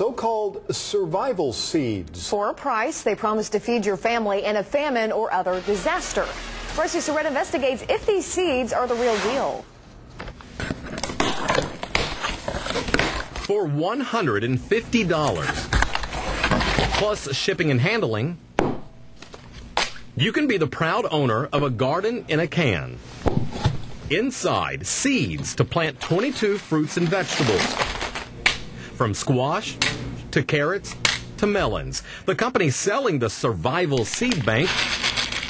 So-called survival seeds. For a price, they promise to feed your family in a famine or other disaster. Rusty Surratt investigates if these seeds are the real deal. For $150, plus shipping and handling, you can be the proud owner of a garden in a can. Inside, seeds to plant 22 fruits and vegetables. From squash to carrots to melons. The company selling the Survival Seed Bank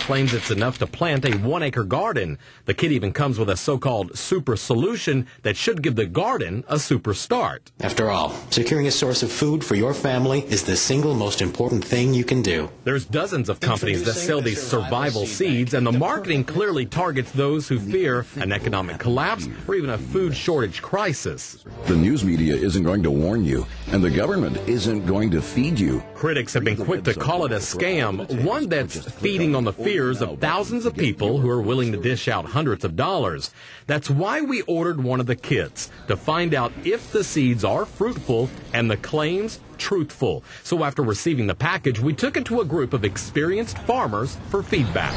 claims it's enough to plant a 1-acre garden. The kit even comes with a so-called super solution that should give the garden a super start. After all, securing a source of food for your family is the single most important thing you can do. There's dozens of companies that sell these survival seeds, and the marketing clearly targets those who fear an economic collapse or even a food shortage crisis. The news media isn't going to warn you, and the government isn't going to feed you. Critics have been quick to call it a scam, one that's feeding on the fears of thousands of people who are willing to dish out hundreds of dollars. That's why we ordered one of the kits, to find out if the seeds are fruitful and the claims truthful. So after receiving the package, we took it to a group of experienced farmers for feedback.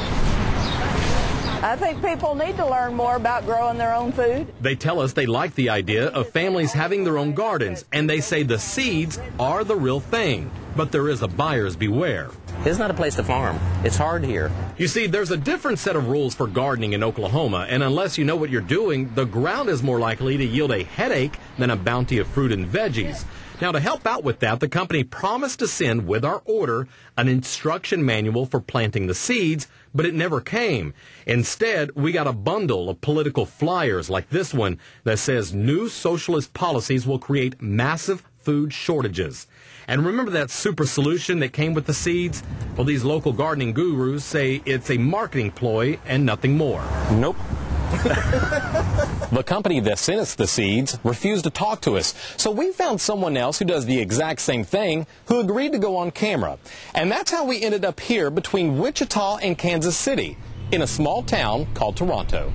I think people need to learn more about growing their own food. They tell us they like the idea of families having their own gardens, and they say the seeds are the real thing. But there is a buyer's beware. This is not a place to farm. It's hard here. You see, there's a different set of rules for gardening in Oklahoma, and unless you know what you're doing, the ground is more likely to yield a headache than a bounty of fruit and veggies. Now, to help out with that, the company promised to send with our order an instruction manual for planting the seeds, but it never came. Instead, we got a bundle of political flyers like this one that says new socialist policies will create massive food shortages. And remember that super solution that came with the seeds? Well, these local gardening gurus say it's a marketing ploy and nothing more. Nope. The company that sent us the seeds refused to talk to us, so we found someone else who does the exact same thing who agreed to go on camera. And that's how we ended up here between Wichita and Kansas City, in a small town called Toronto.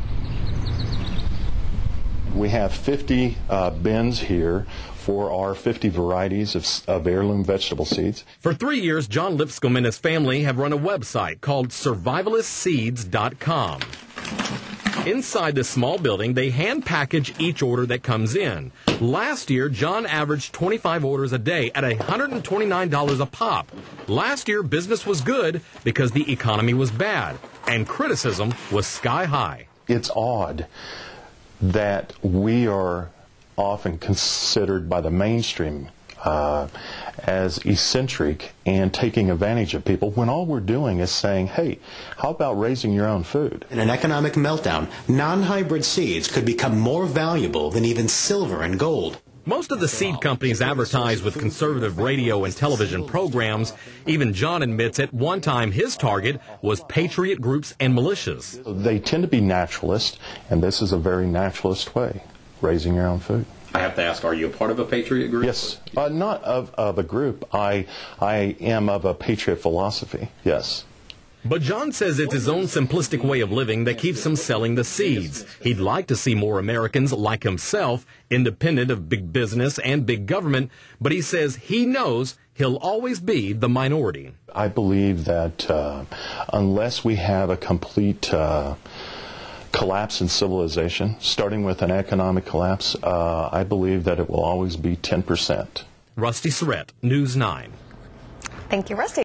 We have 50 bins here for our 50 varieties of heirloom vegetable seeds. For 3 years, John Lipscomb and his family have run a website called survivalistseeds.com. Inside this small building, they hand package each order that comes in. Last year, John averaged 25 orders a day at $129 a pop. Last year, business was good because the economy was bad, and criticism was sky high. It's odd that we are often considered by the mainstream as eccentric and taking advantage of people when all we're doing is saying, hey, how about raising your own food? In an economic meltdown, non-hybrid seeds could become more valuable than even silver and gold. Most of the seed companies advertise with conservative radio and television programs. Even John admits at one time his target was patriot groups and militias. They tend to be naturalist, and this is a very naturalist way, raising your own food. I have to ask, are you a part of a patriot group? Yes. Not of a group. I am of a patriot philosophy, yes. But John says it's his own simplistic way of living that keeps him selling the seeds. He'd like to see more Americans like himself, independent of big business and big government, but he says he knows he'll always be the minority. I believe that unless we have a complete collapse in civilization, starting with an economic collapse, I believe that it will always be 10%. Rusty Surratt, News 9. Thank you, Rusty.